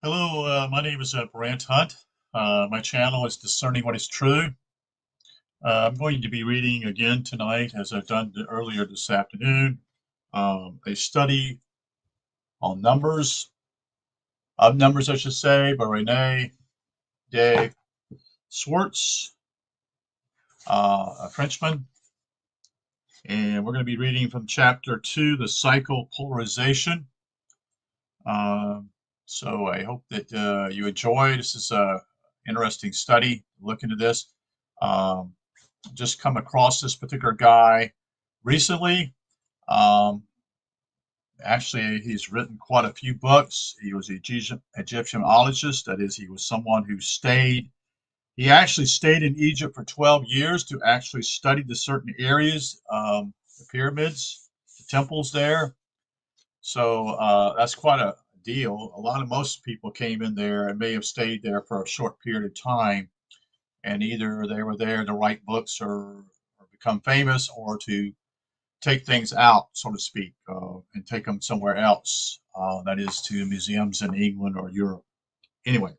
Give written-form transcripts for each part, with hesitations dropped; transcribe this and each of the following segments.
Hello, my name is Brant Hunt. My channel is Discerning What is True. I'm going to be reading again tonight, as I've done earlier this afternoon, a study on numbers, I should say, by Rene de Schwartz, a Frenchman. And we're going to be reading from chapter 2, the cycle polarization. So I hope that you enjoy. This is an interesting study. Look into this. Um, just come across this particular guy recently. Um, Actually, he's written quite a few books. He was an Egyptologist. That is, he was someone who stayed. He actually stayed in Egypt for 12 years to actually study the certain areas, the pyramids, the temples there. So that's quite a deal. Most people came in there and may have stayed there for a short period of time, and either they were there to write books or become famous or to take things out, so to speak, and take them somewhere else. That is to museums in England or Europe. Anyway,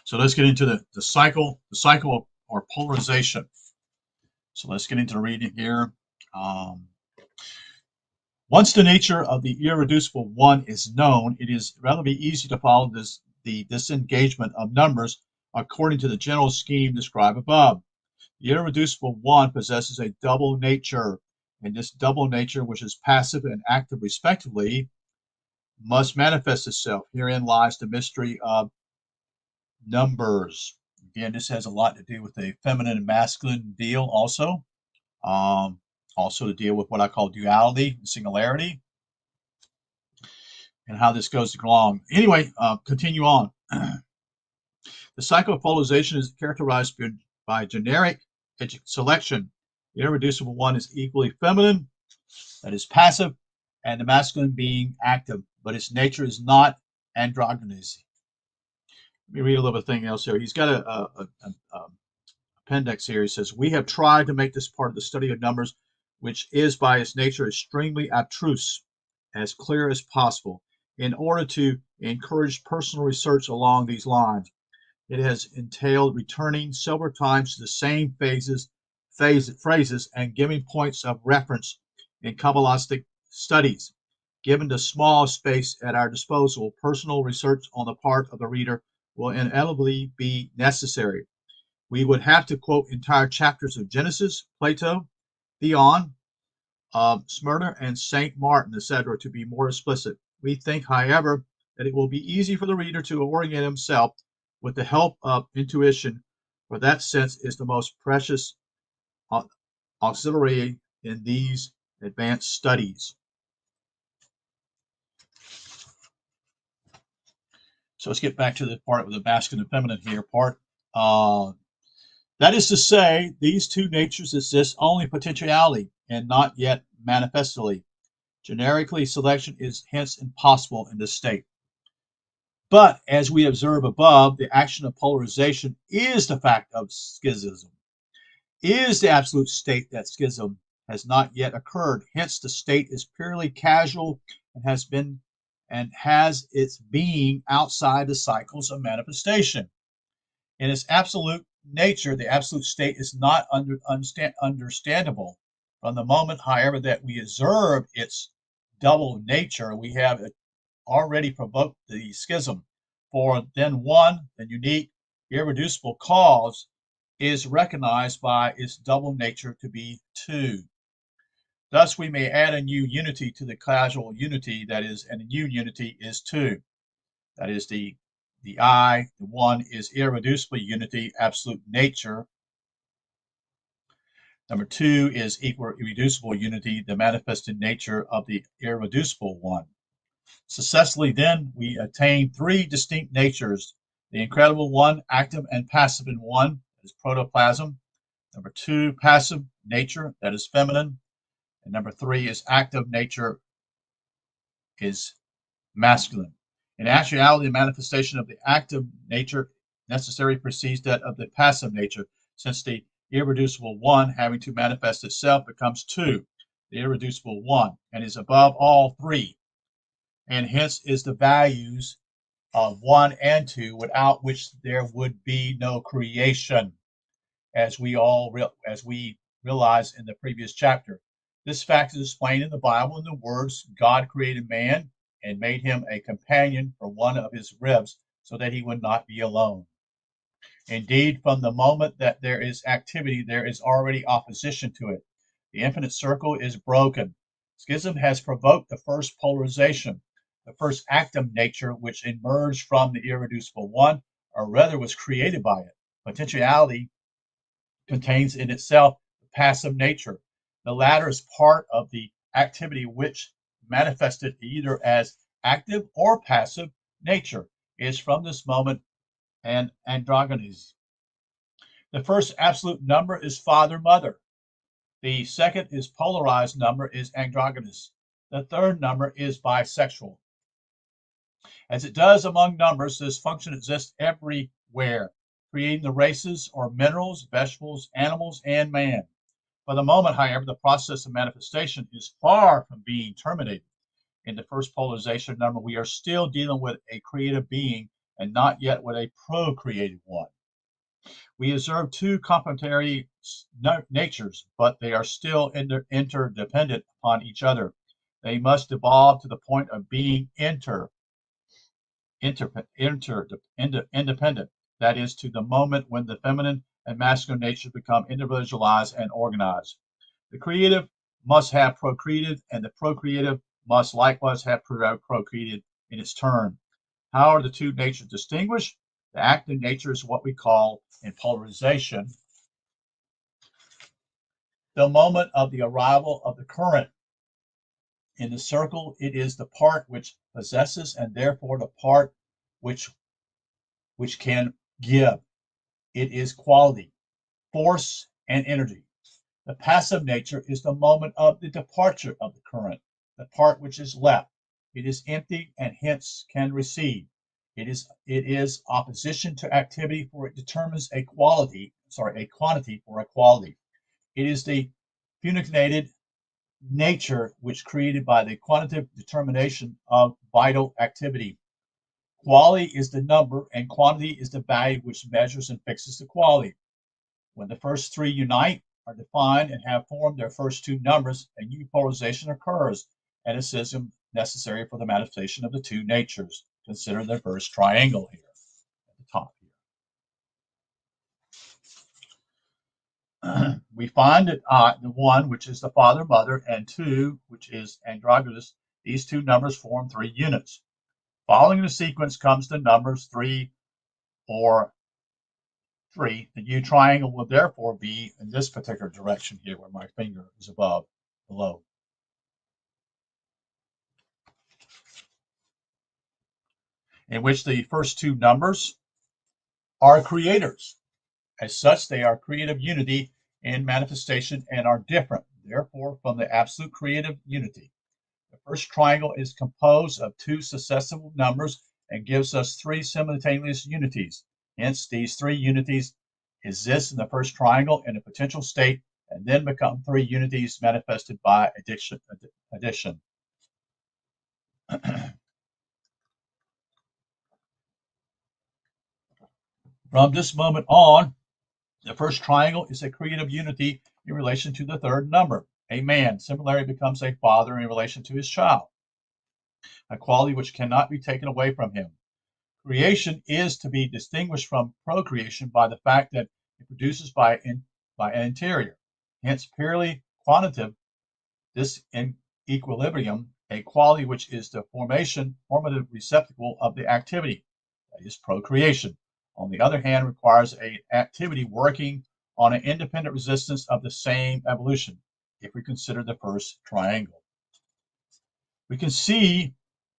so let's get into the cycle or polarization. So let's get into the reading here. Um, Once the nature of the irreducible one is known, it is relatively easy to follow the disengagement of numbers according to the general scheme described above. The irreducible one possesses a double nature, and this double nature, which is passive and active respectively, must manifest itself. Herein lies the mystery of numbers. Again, this has a lot to do with the feminine and masculine deal also. Um, Also to deal with what I call duality, singularity, and how this goes along. Anyway, continue on. The cycle of polarization is characterized by generic selection. The irreducible one is equally feminine, that is passive, and the masculine being active, but its nature is not androgynous. Let me read a little bit thing else here. He's got a appendix here. He says, "We have tried to make this part of the study of numbers, which is by its nature extremely abstruse, as clear as possible, in order to encourage personal research along these lines. It has entailed returning several times to the same phrases and giving points of reference in Kabbalistic studies. Given the small space at our disposal, personal research on the part of the reader will inevitably be necessary. We would have to quote entire chapters of Genesis, Plato, Theon, Smyrna, and St. Martin, etc., to be more explicit. We think, however, that it will be easy for the reader to orient himself with the help of intuition, for that sense is the most precious auxiliary in these advanced studies." So let's get back to the part with the masculine and feminine here part. That is to say, these two natures exist only potentially and not yet manifestly. Generically, selection is hence impossible in this state. But as we observe above, the action of polarization is the fact of schism, is the absolute state that schism has not yet occurred. Hence, the state is purely casual and has its being outside the cycles of manifestation. In its absolute nature, the absolute state is not understandable. From the moment, however, that we observe its double nature, we have already provoked the schism. For then one, the unique, irreducible cause, is recognized by its double nature to be two. Thus, we may add a new unity to the causal unity, that is, and a new unity is two. That is, the one is irreducible unity, absolute nature. Number two is equal irreducible unity, the manifested nature of the irreducible one. Successfully, then, we attain three distinct natures: the incredible one, active and passive in one, that is protoplasm. Number two, passive nature, that is feminine. And number three is active nature, is masculine. In actuality, the manifestation of the active nature necessarily precedes that of the passive nature, since the irreducible one, having to manifest itself, becomes two, the irreducible one, and is above all three, and hence is the values of 1 and 2, without which there would be no creation, as we realized in the previous chapter. This fact is explained in the Bible in the words, God created man and made him a companion for one of his ribs so that he would not be alone. Indeed, from the moment that there is activity, there is already opposition to it. The infinite circle is broken. Schism has provoked the first polarization, the first actum nature, which emerged from the irreducible one, or rather was created by it. Potentiality contains in itself the passive nature. The latter is part of the activity which manifested either as active or passive nature is from this moment an androgynous. The first absolute number is father-mother. The second is polarized number is androgynous. The third number is bisexual. As it does among numbers, this function exists everywhere, creating the races or minerals, vegetables, animals, and man. For the moment, however, the process of manifestation is far from being terminated. In the first polarization number, we are still dealing with a creative being and not yet with a procreative one. We observe two complementary natures, but they are still interdependent upon each other. They must evolve to the point of being independent. That is, to the moment when the feminine and masculine natures become individualized and organized. The creative must have procreated, and the procreative must likewise have procreated in its turn. How are the two natures distinguished? The active nature is what we call, in polarization, the moment of the arrival of the current. In the circle, it is the part which possesses and therefore the part which can give. It is quality, force, and energy. The passive nature is the moment of the departure of the current, the part which is left. It is empty and hence can receive. It is opposition to activity, for it determines a quantity for a quality. It is the punctuated nature which created by the quantitative determination of vital activity. Quality is the number and quantity is the value which measures and fixes the quality. When the first three unite, are defined, and have formed their first two numbers, a new polarization occurs, and a schism necessary for the manifestation of the two natures. Consider the first triangle here at the top here. We find that the one, which is the father, mother, and two, which is androgynous, these two numbers form three units. Following the sequence comes the numbers 3 or 3. The U triangle will therefore be in this particular direction here where my finger is below. In which the first two numbers are creators. As such, they are creative unity in manifestation and are different, therefore, from the absolute creative unity. The first triangle is composed of two successive numbers and gives us three simultaneous unities. Hence, these three unities exist in the first triangle in a potential state and then become three unities manifested by addition. From this moment on, the first triangle is a creative unity in relation to the third number. A man similarly becomes a father in relation to his child, a quality which cannot be taken away from him. Creation is to be distinguished from procreation by the fact that it produces by an interior. Hence, purely quantitative, this equilibrium, a quality which is the formative receptacle of the activity, that is procreation. On the other hand, requires an activity working on an independent resistance of the same evolution, if we consider the first triangle. We can see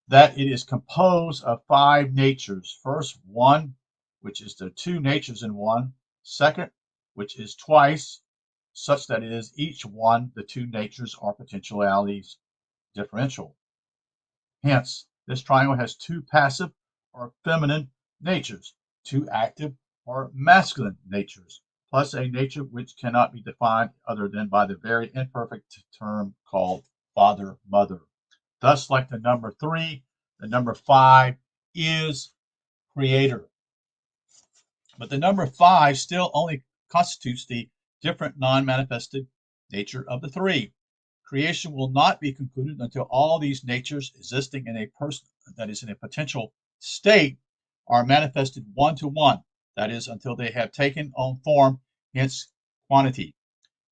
that it is composed of five natures. First, one, which is the two natures in one. Second, which is twice, such that it is each one, the two natures are potentialities differential. Hence, this triangle has two passive or feminine natures, two active or masculine natures, plus a nature which cannot be defined other than by the very imperfect term called father-mother. Thus, like the number 3, the number 5 is creator. But the number 5 still only constitutes the different non-manifested nature of the 3. Creation will not be concluded until all these natures existing in a person, that is, in a potential state, are manifested one to one, that is, until they have taken on form, hence quantity.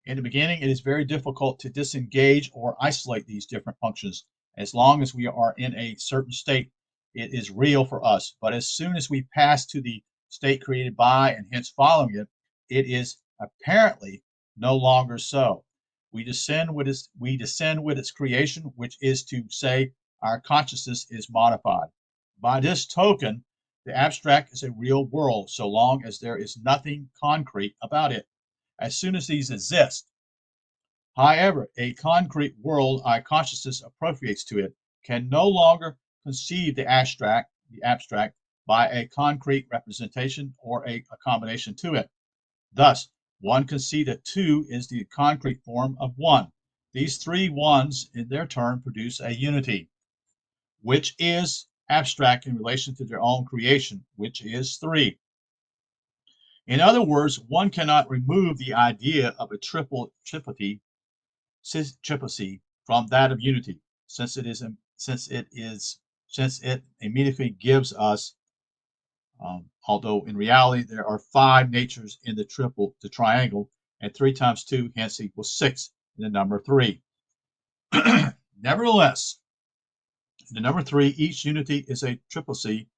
In the beginning, it is very difficult to disengage or isolate these different functions. As long as we are in a certain state, it is real for us. But as soon as we pass to the state created by and hence following it, it is apparently no longer so. We descend with its creation, which is to say, our consciousness is modified. By this token, the abstract is a real world, so long as there is nothing concrete about it. As soon as these exist, however, a concrete world our consciousness appropriates to it can no longer conceive the abstract by a concrete representation or a combination to it. Thus, one can see that 2 is the concrete form of 1. These 3 ones in their turn produce a unity, which is abstract in relation to their own creation, which is 3. In other words, one cannot remove the idea of a triplicity from that of unity, since it immediately gives us, although in reality there are 5 natures in the triangle, and 3 times 2 hence equals 6 in the number 3. Nevertheless, in the number 3, each unity is a triplicity,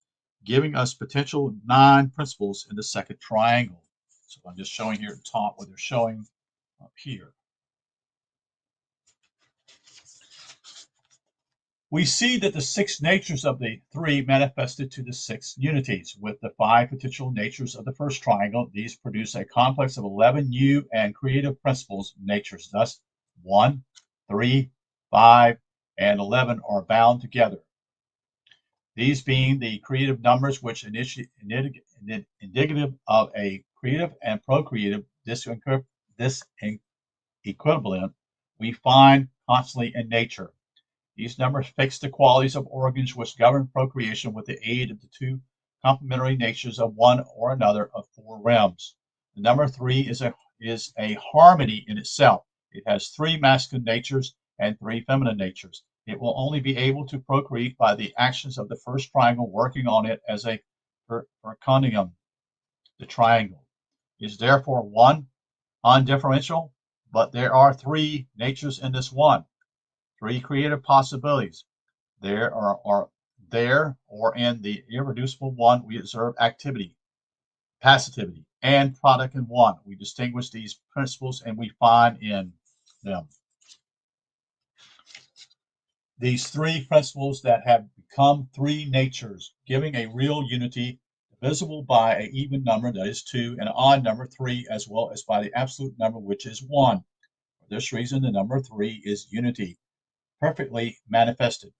giving us potential 9 principles in the second triangle. So I'm just showing here at the top what they're showing up here. We see that the 6 natures of the 3 manifested to the 6 unities. With the 5 potential natures of the first triangle, these produce a complex of 11 new and creative principles natures. Thus, 1, 3, 5, and 11 are bound together. These being the creative numbers which indicative of a creative and procreative disequilibrium we find constantly in nature. These numbers fix the qualities of organs which govern procreation with the aid of the 2 complementary natures of one or another of 4 realms. The number 3 is a harmony in itself. It has 3 masculine natures and 3 feminine natures. It will only be able to procreate by the actions of the first triangle working on it as a perconium. The triangle is therefore one, undifferential, but there are 3 natures in this one. 3 creative possibilities. There or in the irreducible one, we observe activity, passivity, and product in one. We distinguish these principles and we find in them these 3 principles that have become 3 natures, giving a real unity divisible by an even number, that is 2, and an odd number, 3, as well as by the absolute number, which is 1. For this reason, the number 3 is unity, perfectly manifested.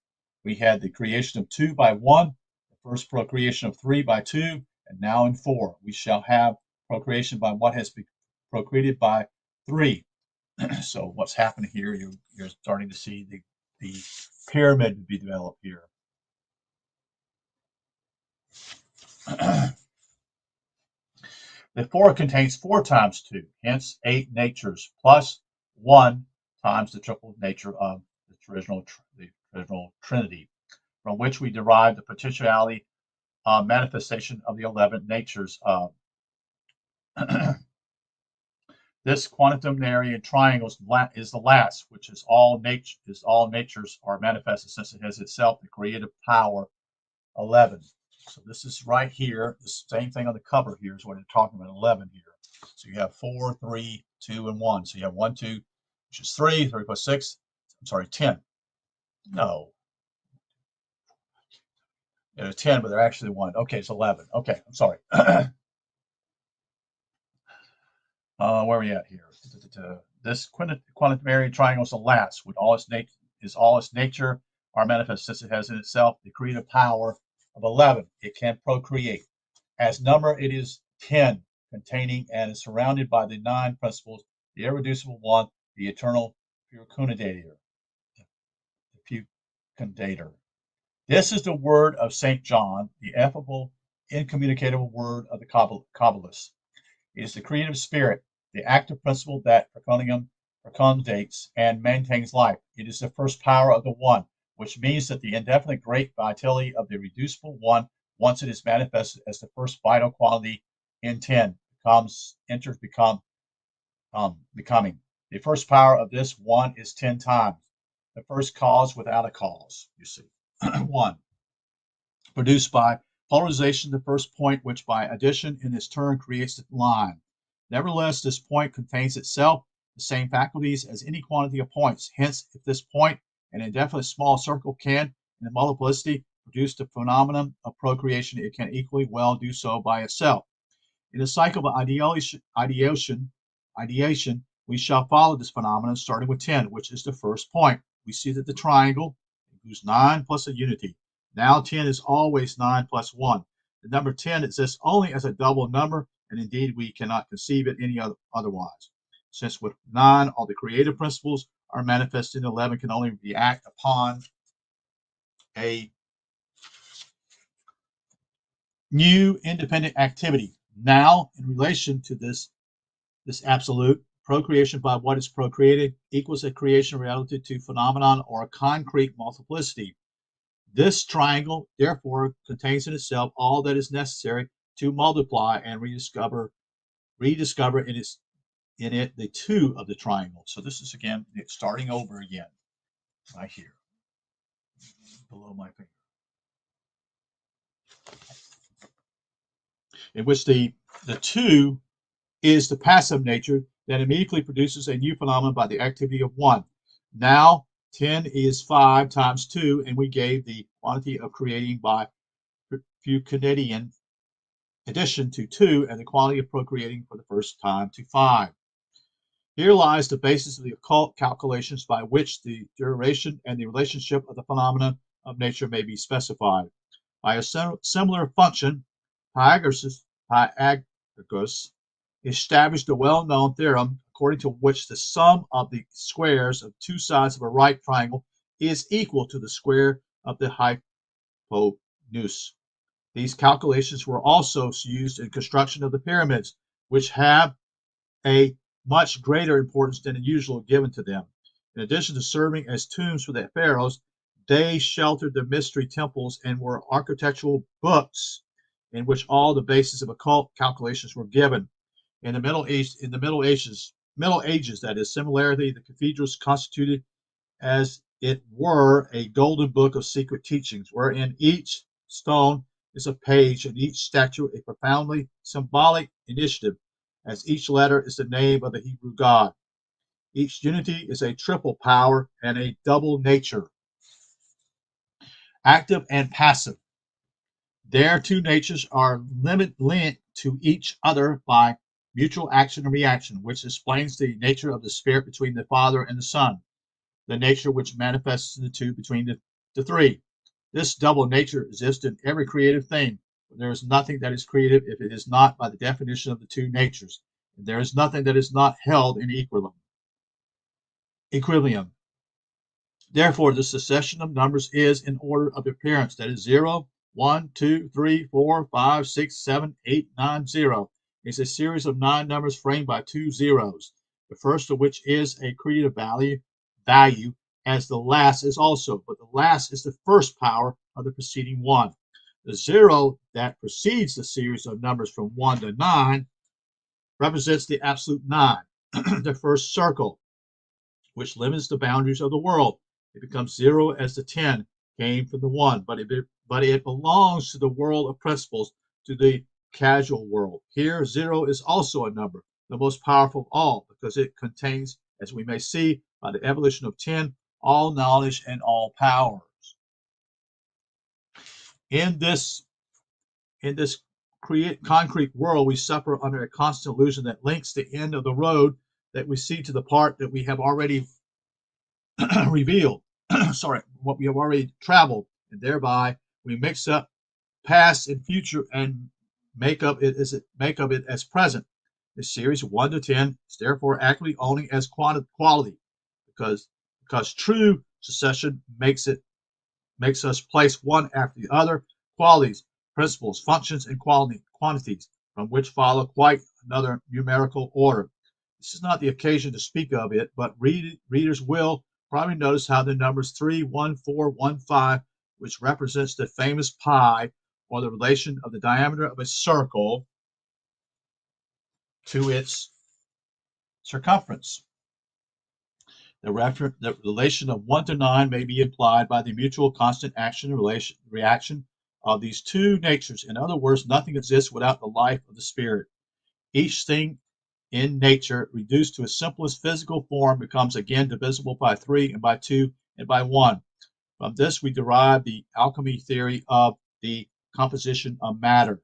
We had the creation of 2 by 1, the first procreation of 3 by 2, and now in 4. We shall have procreation by what has been procreated by 3. So what's happening here, you're starting to see the pyramid be developed here. The 4 contains 4 times 2, hence 8 natures, plus 1 times the triple nature of the original Trinity, from which we derive the potentiality manifestation of the 11 natures of. This quaternary triangle is the last, which is all natures are manifested, since it has itself the creative power 11. So this is right here. The same thing on the cover here is what they're talking about, 11 here. So you have 4, 3, 2, and 1. So you have 1, 2, which is 3, 3 plus 6. I'm sorry, 10. No. They're 10, but they're actually 1. Okay, it's 11. Okay, I'm sorry. Where are we at here? This quaternary triangle is the last, with all its nature are manifest, since it has in itself the creative power of 11. It can procreate. As number, it is 10, containing and is surrounded by the 9 principles, the irreducible one, the eternal fecundator. This is the word of St. John, the ineffable incommunicable word of the Kabbalists. It is the creative spirit, the active principle that fecundates and maintains life. It is the first power of the One, which means that the indefinite great vitality of the reducible One, once it is manifested as the first vital quality in 10, becoming. The first power of this One is 10 times. The first cause without a cause, you see. 1. Produced by polarization, the first point, which by addition in its turn creates the line. Nevertheless, this point contains itself the same faculties as any quantity of points. Hence, if this point, an indefinite small circle, can, in the multiplicity, produce the phenomenon of procreation, it can equally well do so by itself. In the cycle of ideation, we shall follow this phenomenon starting with 10, which is the first point. We see that the triangle includes 9 plus a unity. Now 10 is always 9 plus 1. The number 10 exists only as a double number, and indeed we cannot conceive it any otherwise. Since with 9 all the creative principles are manifested, 11 can only react upon a new independent activity. Now, in relation to this absolute, procreation by what is procreated equals a creation relative to phenomenon or a concrete multiplicity. This triangle, therefore, contains in itself all that is necessary to multiply and rediscover in it the 2 of the triangle. So this is again starting over again, right here, below my finger, in which the 2 is the passive nature that immediately produces a new phenomenon by the activity of 1. Now 10 is 5 times 2, and we gave the quantity of creating by Fecundian addition to 2 and the quality of procreating for the first time to 5. Here lies the basis of the occult calculations by which the duration and the relationship of the phenomena of nature may be specified. By a similar function, Pythagoras established the well-known theorem according to which the sum of the squares of 2 sides of a right triangle is equal to the square of the hypotenuse. These calculations were also used in construction of the pyramids, which have a much greater importance than the usual given to them. In addition to serving as tombs for the pharaohs, they sheltered the mystery temples and were architectural books in which all the bases of occult calculations were given. In the Middle Ages, that is, similarly, the cathedrals constituted, as it were, a golden book of secret teachings, wherein each stone is a page and each statue a profoundly symbolic initiative, as each letter is the name of the Hebrew God. Each unity is a triple power and a double nature, active and passive. Their 2 natures are linked to each other by mutual action and reaction, which explains the nature of the spirit between the Father and the Son, the nature which manifests in the 2 between the 3. This double nature exists in every creative thing. There is nothing that is creative if it is not by the definition of the 2 natures. And there is nothing that is not held in equilibrium. Therefore, the succession of numbers is in order of appearance, that is 0, 1, 2, 3, 4, 5, 6, 7, 8, 9, 0. It's a series of 9 numbers framed by 2 zeros, the first of which is a creative value, as the last is also, but the last is the first power of the preceding 1. The 0 that precedes the series of numbers from 1 to 9 represents the absolute 9, the first circle, which limits the boundaries of the world. It becomes 0 as the 10 came from the 1, but it belongs to the world of principles, to the causal world. Here, 0 is also a number, the most powerful of all, because it contains, as we may see by the evolution of 10, all knowledge and all powers. In this concrete world, we suffer under a constant illusion that links the end of the road that we see to the part that we have already revealed, what we have already traveled, and thereby we mix up past and future and make of it as present. The series 1 to 10 is therefore accurately only as quality, because true succession makes us place one after the other qualities principles, functions, and quantities, from which follow quite another numerical order. This is not the occasion to speak of it, but readers will probably notice how the numbers 3, 1, 4, 1, 5, which represents the famous pi, or the relation of the diameter of a circle to its circumference. The relation of 1 to 9 may be implied by the mutual constant action and reaction of these two natures. In other words, nothing exists without the life of the spirit. Each thing in nature, reduced to its simplest physical form, becomes again divisible by 3 and by 2 and by 1. From this, we derive the alchemy theory of the composition of matter.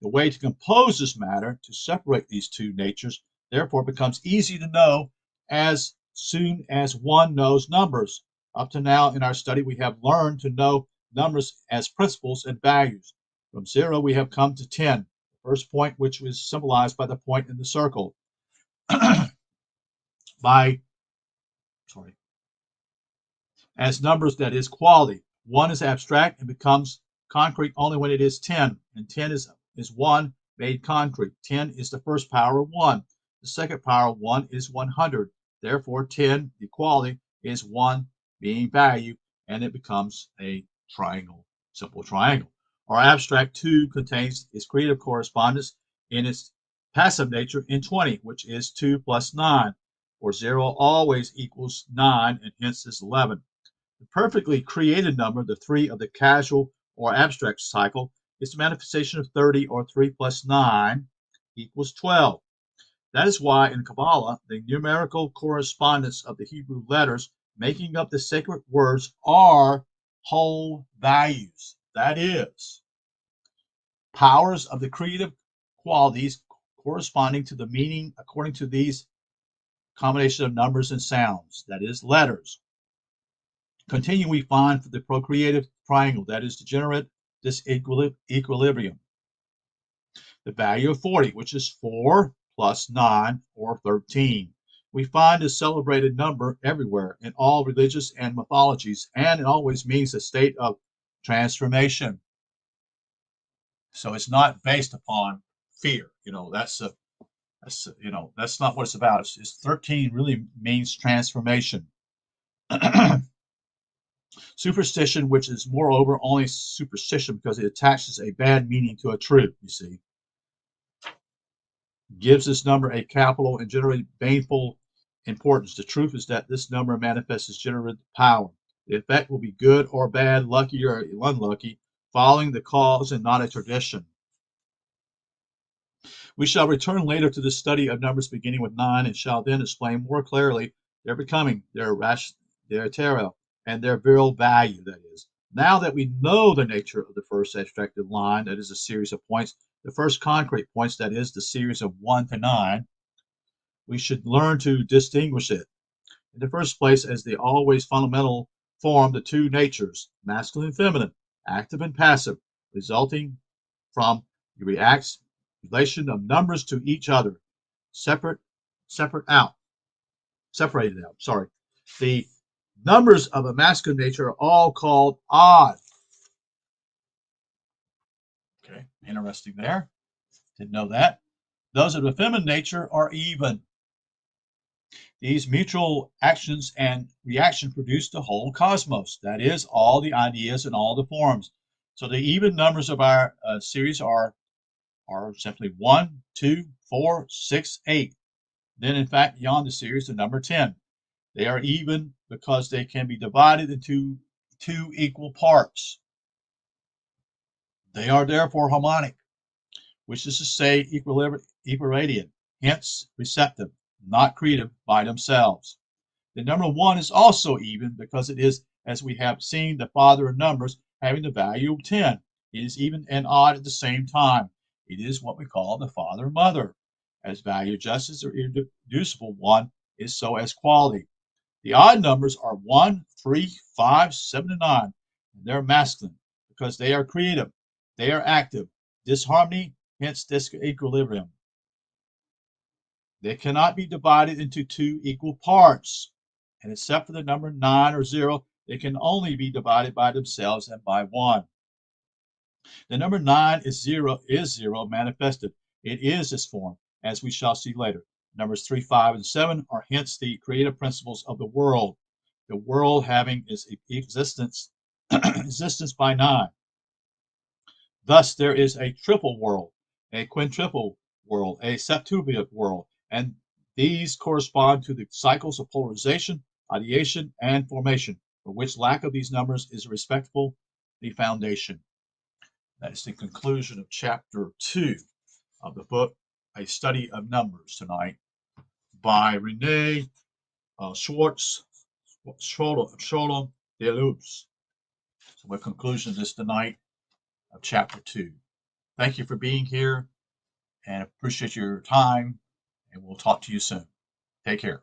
The way to compose this matter, to separate these two natures, therefore becomes easy to know as soon as one knows numbers. Up to now in our study, we have learned to know numbers as principles and values. From 0, we have come to 10, the first point, which was symbolized by the point in the circle. As numbers, that is quality. 1 is abstract and becomes concrete only when it is 10, and 10 is 1 made concrete. 10 is the first power of 1. The second power of 1 is 100. Therefore, 10, the quality, is 1 being value, and it becomes a triangle, simple triangle. Our abstract 2 contains its creative correspondence in its passive nature in 20, which is 2 plus 9, for 0 always equals 9, and hence is 11. The perfectly created number, the 3 of the causal or abstract cycle, is the manifestation of 30, or 3 plus 9 equals 12. That is why in Kabbalah, the numerical correspondence of the Hebrew letters making up the sacred words are whole values. That is, powers of the creative qualities corresponding to the meaning according to these combination of numbers and sounds, that is, letters. Continue, we find for the procreative triangle, that is, to generate this equilibrium. The value of 40, which is 4 plus 9, or 13. We find this celebrated number everywhere in all religious and mythologies, and it always means a state of transformation. So it's not based upon fear. That's not what it's about. It's 13 really means transformation. Superstition, which is moreover only superstition because it attaches a bad meaning to a truth, you see, gives this number a capital and generally baneful importance. The truth is that this number manifests as generative power. The effect will be good or bad, lucky or unlucky, following the cause and not a tradition. We shall return later to the study of numbers beginning with 9 and shall then explain more clearly their becoming, their terra, and their real value, that is. Now that we know the nature of the first abstracted line, that is a series of points, the first concrete points, that is the series of 1 to 9, we should learn to distinguish it. In the first place, as the always fundamental form, the two natures, masculine and feminine, active and passive, resulting from the relation of numbers to each other, separated out. The numbers of a masculine nature are all called odd. Okay, interesting there. Didn't know that. Those of the feminine nature are even. These mutual actions and reaction produce the whole cosmos. That is, all the ideas and all the forms. So the even numbers of our series are simply 1, 2, 4, 6, 8. Then, in fact, beyond the series, the number 10. They are even because they can be divided into two equal parts. They are therefore harmonic, which is to say equiradiant, hence receptive, not creative by themselves. The number 1 is also even because it is, as we have seen, the father of numbers having the value of 10. It is even and odd at the same time. It is what we call the father and mother. As value, just as the irreducible one is so as quality. The odd numbers are 1, 3, 5, 7, and 9. And they're masculine because they are creative. They are active. Disharmony, hence disequilibrium. They cannot be divided into two equal parts. And except for the number 9 or 0, they can only be divided by themselves and by 1. The number 9 is zero manifested. It is its form, as we shall see later. Numbers 3, 5, and 7 are hence the creative principles of the world having its existence, existence by 9. Thus, there is a triple world, a quintuple world, a septuple world, and these correspond to the cycles of polarization, ideation, and formation, for which lack of these numbers is respectable the foundation. That is the conclusion of chapter 2 of the book, A Study of Numbers, tonight, by Rene Schwaller de Lubicz. So, a conclusion this tonight of chapter 2. Thank you for being here and appreciate your time, and we'll talk to you soon. Take care.